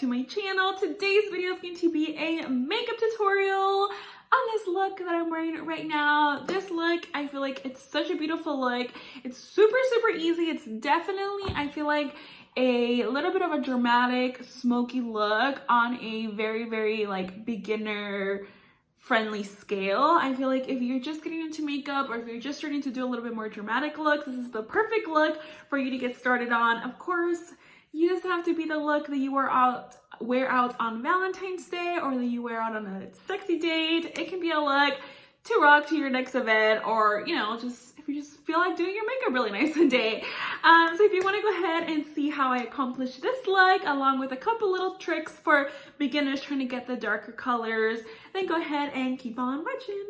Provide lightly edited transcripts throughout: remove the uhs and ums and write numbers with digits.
to my channel. Today's video is going to be a makeup tutorial on this look that I'm wearing right now. This look, I feel like it's such a beautiful look. It's super easy. It's definitely, I feel like, a little bit of a dramatic smoky look on a very like beginner friendly scale. I feel like if you're just getting into makeup or if you're just starting to do a little bit more dramatic looks, this is the perfect look for you to get started on. Of course, you just have to be the look that you wear out on Valentine's Day or that you wear out on a sexy date. It can be a look to rock to your next event, or just if you just feel like doing your makeup really nice today. So if you want to go ahead and see how I accomplish this look along with a couple little tricks for beginners trying to get the darker colors, then go ahead and keep on watching.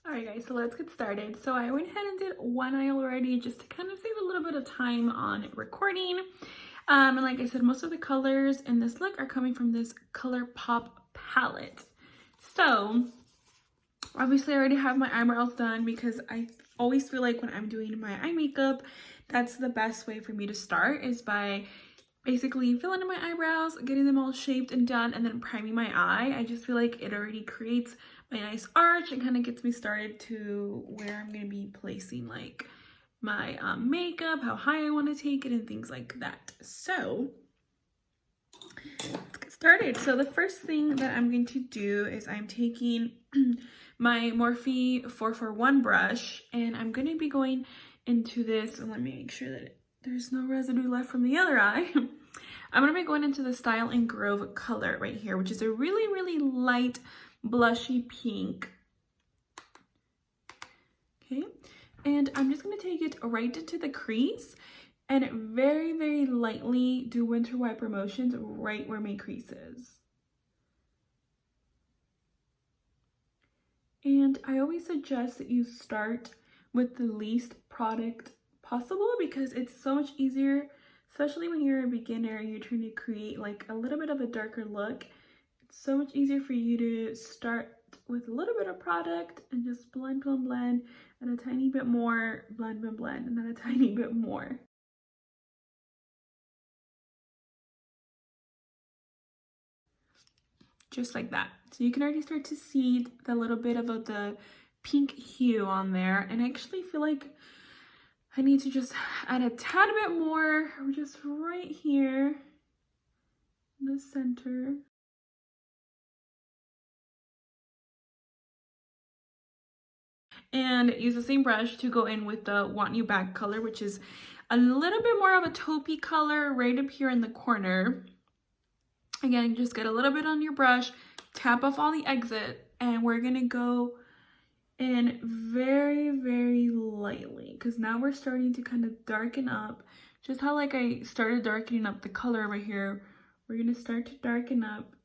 Alright guys, so let's get started. So I went ahead and did one eye already just to kind of save a little bit of time on recording. And like I said, most of the colors in this look are coming from this ColourPop palette. So obviously I already have my eyebrows done because I always feel like when I'm doing my eye makeup, that's the best way for me to start, is by basically filling in my eyebrows, getting them all shaped and done, and then priming my eye. I just feel like it already creates my nice arch and kind of gets me started to where I'm going to be placing like my makeup, how high I want to take it, and things like that. So let's get started. So the first thing that I'm going to do is I'm taking my Morphe 441 brush, and I'm going to be going into this, and let me make sure that there's no residue left from the other eye. I'm going to be going into the Style and Grove color right here, which is a really light blushy pink. Okay, and I'm just going to take it right into the crease and very lightly do winter wiper motions right where my crease is. And I always suggest that you start with the least product possible because it's so much easier, especially when you're a beginner and you're trying to create like a little bit of a darker look. It's so much easier for you to start with a little bit of product and just blend, and a tiny bit more, blend, and then a tiny bit more. Just like that. So you can already start to see the little bit of the pink hue on there, and I actually feel like I need to just add a tad bit more just right here in the center. And use the same brush to go in with the Want You Back color, which is a little bit more of a taupey color right up here in the corner. Again, just get a little bit on your brush, tap off all the exit, and we're gonna go in very lightly, because now we're starting to kind of darken up. Just how like I started darkening up the color right here, we're gonna start to darken up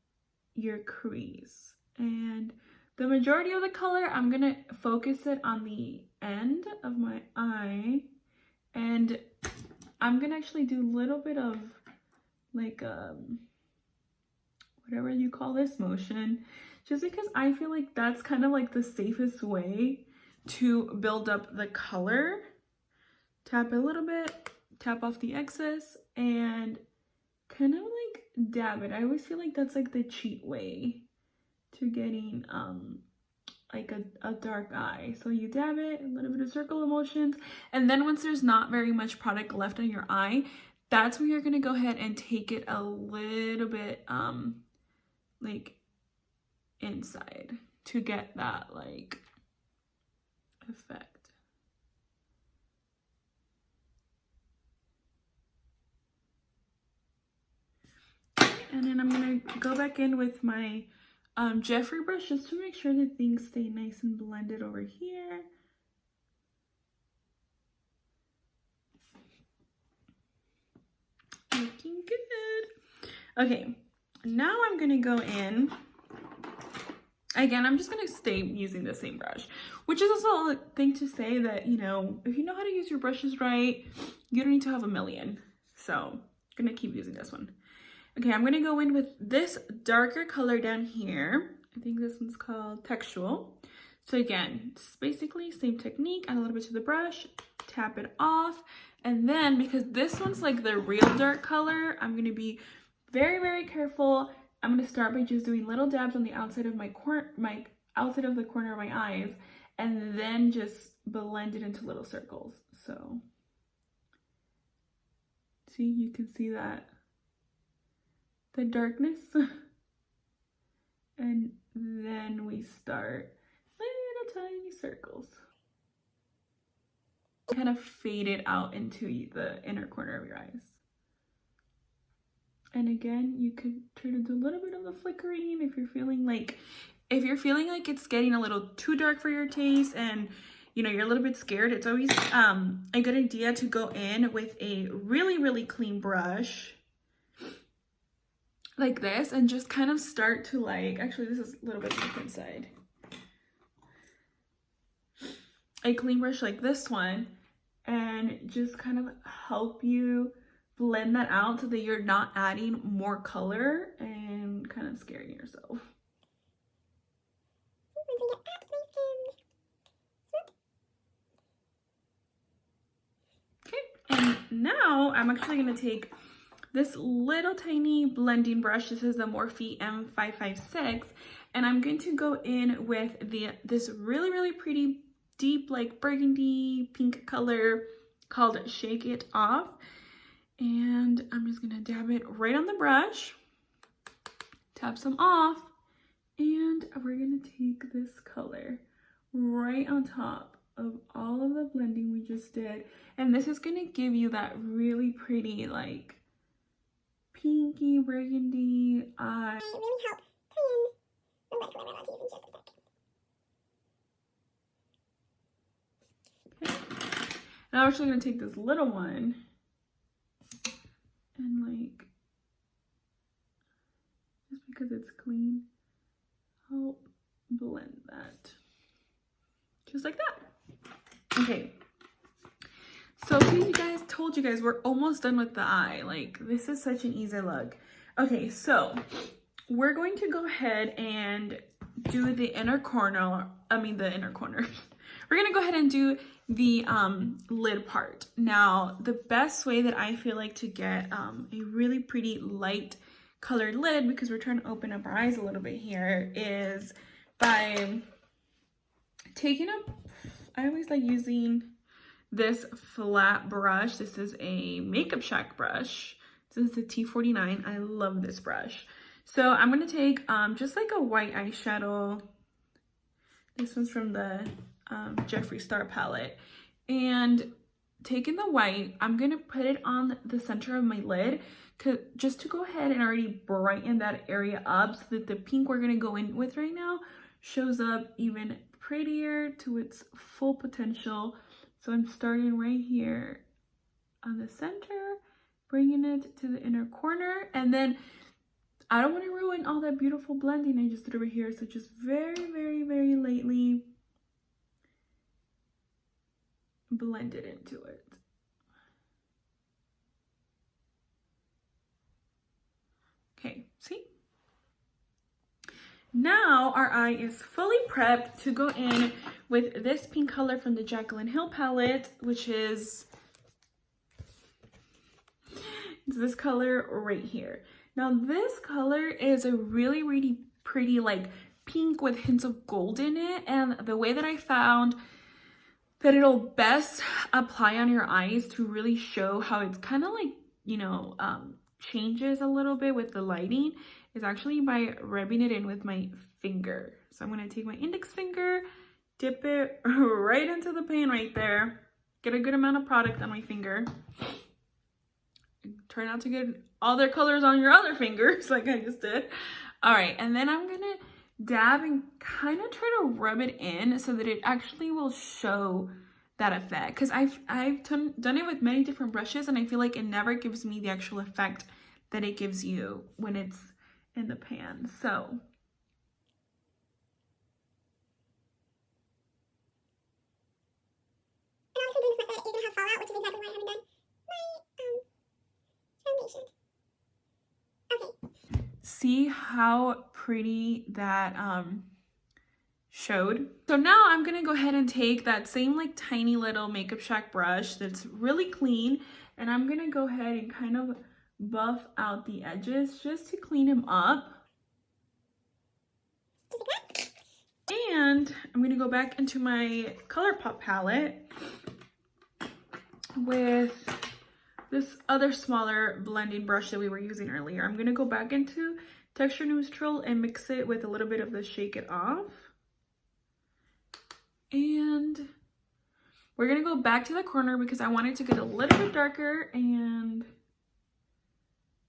your crease. And the majority of the color, I'm gonna focus it on the end of my eye, and I'm gonna actually do a little bit of like whatever you call this motion, just because I feel like that's kind of like the safest way to build up the color. Tap a little bit, tap off the excess, and kind of like dab it. I always feel like that's like the cheat way to getting like a dark eye. So you dab it, a little bit of circle motions, and then once there's not very much product left on your eye, that's when you're gonna go ahead and take it a little bit like inside to get that like effect. And then I'm gonna go back in with my Jeffrey brush just to make sure that things stay nice and blended over here. Looking good. Okay, now I'm gonna go in. Again, I'm just gonna stay using the same brush, which is also a thing to say that, if you know how to use your brushes right, you don't need to have a million. So I'm gonna keep using this one. Okay, I'm gonna go in with this darker color down here. I think this one's called Textual. So again, it's basically same technique, add a little bit to the brush, tap it off, and then because this one's like the real dark color, I'm gonna be very, very careful. I'm going to start by just doing little dabs on the outside of my outside of the corner of my eyes, and then just blend it into little circles. So see, you can see that the darkness. And then we start little tiny circles. Kind of fade it out into the inner corner of your eyes. And again, you could turn into a little bit of the flickering if you're feeling like it's getting a little too dark for your taste and you know you're a little bit scared. It's always a good idea to go in with a really, really clean brush like this and just kind of start to like, actually this is a little bit different side. A clean brush like this one, and just kind of help you blend that out so that you're not adding more color and kind of scaring yourself. Okay, and now I'm actually going to take this little tiny blending brush. This is the Morphe M556, and I'm going to go in with this really, really pretty deep like burgundy pink color called Shake It Off, and I'm just gonna dab it right on the brush, tap some off, and we're gonna take this color right on top of all of the blending we just did, and this is gonna give you that really pretty like pinky burgundy eye. It really help clean the lip when I'm about to use in just a second. Okay. Now I'm actually gonna take this little one and like, just because it's clean, help blend that. Just like that. Okay. So see, told you guys, we're almost done with the eye. Like, this is such an easy look. Okay, so we're going to go ahead and do the inner corner. We're gonna go ahead and do the lid part. Now, the best way that I feel like to get a really pretty light colored lid, because we're trying to open up our eyes a little bit here, is by taking up, I always like using this flat brush. This is a Makeup Shack brush. This is a T49. I love this brush. So I'm going to take just like a white eyeshadow. This one's from the Jeffree Star palette. And taking the white, I'm going to put it on the center of my lid just to go ahead and already brighten that area up so that the pink we're going to go in with right now shows up even prettier to its full potential. So I'm starting right here on the center, bringing it to the inner corner, and then I don't want to ruin all that beautiful blending I just did over here, so just very, very, very lightly blend it into it. Okay, see? Now our eye is fully prepped to go in with this pink color from the Jaclyn Hill palette, which is this color right here. Now this color is a really, really pretty like pink with hints of gold in it, and the way that I found that it'll best apply on your eyes to really show how it's kind of like, you know, changes a little bit with the lighting is actually by rubbing it in with my finger. So I'm going to take my index finger, dip it right into the pan right there, get a good amount of product on my finger. Try not to get all their colors on your other fingers like I just did. All right, and then I'm going to dab and kind of try to rub it in so that it actually will show that effect, because I've done it with many different brushes and I feel like it never gives me the actual effect that it gives you when it's in the pan. So and obviously doing this method, you're gonna have fallout, which is exactly why I haven't done my foundation. Okay. see how pretty that showed. So now I'm gonna go ahead and take that same like tiny little Makeup Shack brush that's really clean, and I'm gonna go ahead and kind of buff out the edges just to clean him up. And I'm going to go back into my ColourPop palette with this other smaller blending brush that we were using earlier. I'm going to go back into Texture Neutral and mix it with a little bit of the Shake It Off. And we're going to go back to the corner because I want it to get a little bit darker. And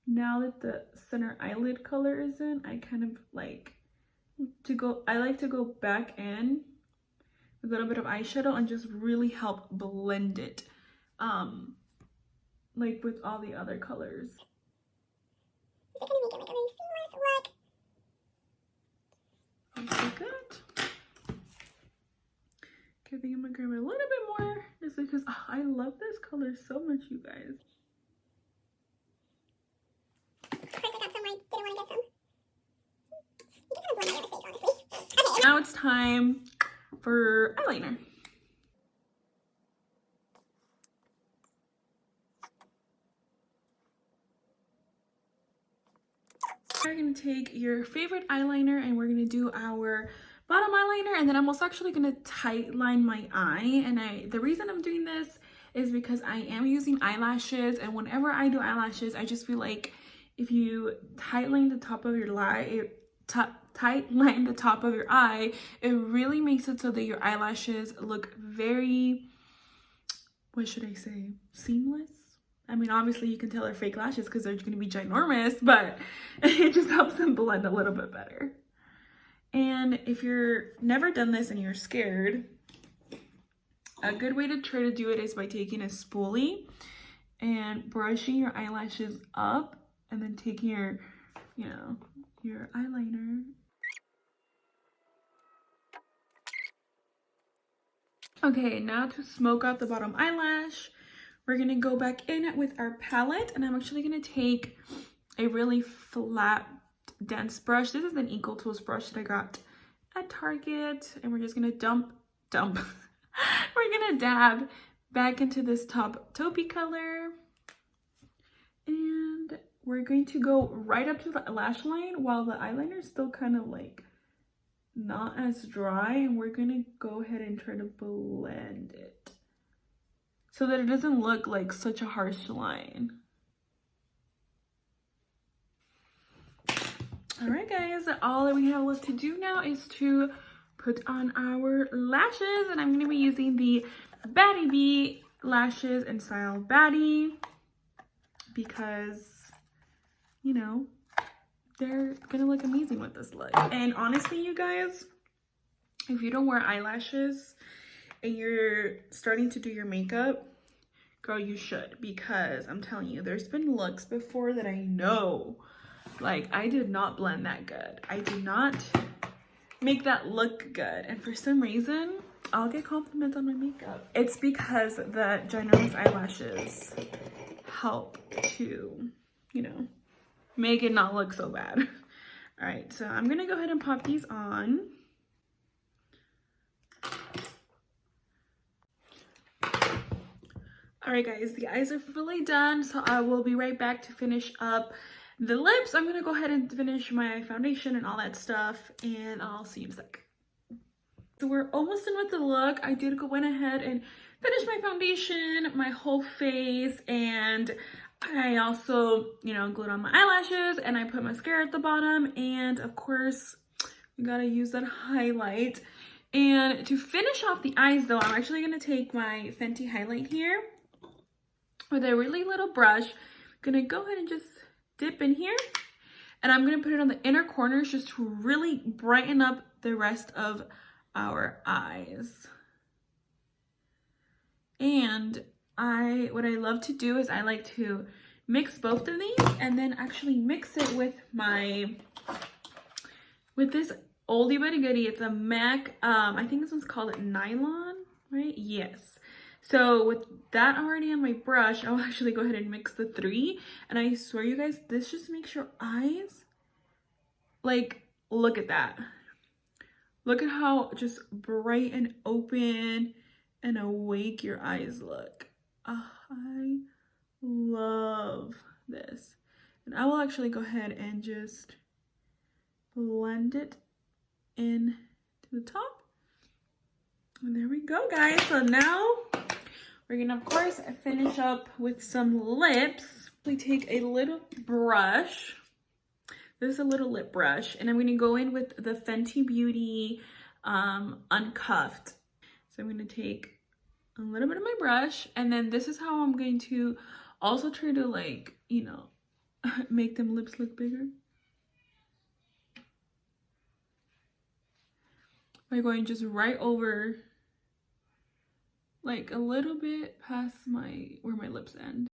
now that the center eyelid color is in, I kind of like I like to go back in with a little bit of eyeshadow and just really help blend it, like with all the other colors. Is it gonna make it like a really seamless look? Okay, good. Okay, I think I'm gonna grab a little bit more just because I love this color so much, you guys. Of course, I got some. I didn't want to get some. You can kind of blend my other face, honestly. Okay. Now it's time for eyeliner. We're going to take your favorite eyeliner and we're going to do our bottom eyeliner, and then I'm also actually going to tight line my eye. And the reason I'm doing this is because I am using eyelashes, and whenever I do eyelashes, I just feel like if you tight line the top of your eye, tight line the top of your eye, it really makes it so that your eyelashes look very, what should I say, seamless. I mean, obviously you can tell they're fake lashes because they're going to be ginormous, but it just helps them blend a little bit better. And if you're never done this and you're scared, a good way to try to do it is by taking a spoolie and brushing your eyelashes up and then taking your, your eyeliner. Okay, now to smoke out the bottom eyelash, we're gonna go back in with our palette, and I'm actually gonna take a really flat, dense brush. This is an Eco Tools brush that I got at Target, and we're just gonna dump. We're gonna dab back into this top taupey color, and we're going to go right up to the lash line while the eyeliner is still kind of like not as dry, and we're gonna go ahead and try to blend it so that it doesn't look like such a harsh line. All right, guys, all that we have left to do now is to put on our lashes, and I'm going to be using the BaddieB Lashes in style Baddie because, they're going to look amazing with this look. And honestly, you guys, if you don't wear eyelashes and you're starting to do your makeup, girl, you should, because I'm telling you, there's been looks before that I know, like, I did not blend that good. I did not make that look good. And for some reason, I'll get compliments on my makeup. It's because the ginormous eyelashes help to, make it not look so bad. All right, so I'm gonna go ahead and pop these on. All right, guys, the eyes are fully done, so I will be right back to finish up the lips. I'm gonna go ahead and finish my foundation and all that stuff, and I'll see you in a sec. So we're almost done with the look. I did go ahead and finish my foundation, my whole face, and I also, glued on my eyelashes, and I put mascara at the bottom, and of course, we gotta use that highlight. And to finish off the eyes though, I'm actually gonna take my Fenty highlight here with a really little brush. I'm gonna go ahead and just dip in here, and I'm gonna put it on the inner corners just to really brighten up the rest of our eyes. And what I love to do is I like to mix both of these and then actually mix it with this oldie but a goodie. It's a MAC, I think this one's called Nylon, right? Yes. So with that already on my brush, I'll actually go ahead and mix the three. And I swear, you guys, this just makes your eyes, like, look at that. Look at how just bright and open and awake your eyes look. I love this. And I will actually go ahead and just blend it in to the top. And there we go, guys. So now we're gonna, of course, finish up with some lips. We take a little brush. This is a little lip brush, and I'm gonna go in with the Fenty Beauty Uncuffed. So I'm gonna take a little bit of my brush, and then this is how I'm going to also try to, like, you know, make them lips look bigger. By going just right over, like a little bit past where my lips end.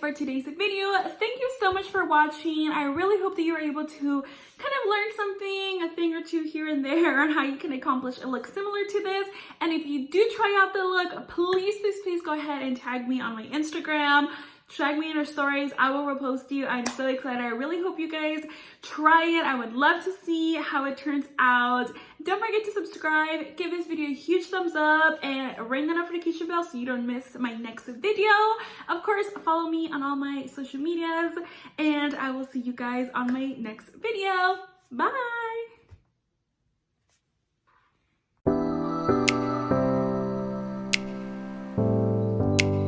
For today's video, thank you so much for watching. I really hope that you were able to kind of learn something, a thing or two here and there on how you can accomplish a look similar to this. And if you do try out the look, please go ahead and tag me on my Instagram. Tag me in your stories. I will repost you. I'm so excited. I really hope you guys try it. I would love to see how it turns out. Don't forget to subscribe, give this video a huge thumbs up, and ring the notification bell so you don't miss my next video. Of course, follow me on all my social medias, and I will see you guys on my next video. Bye!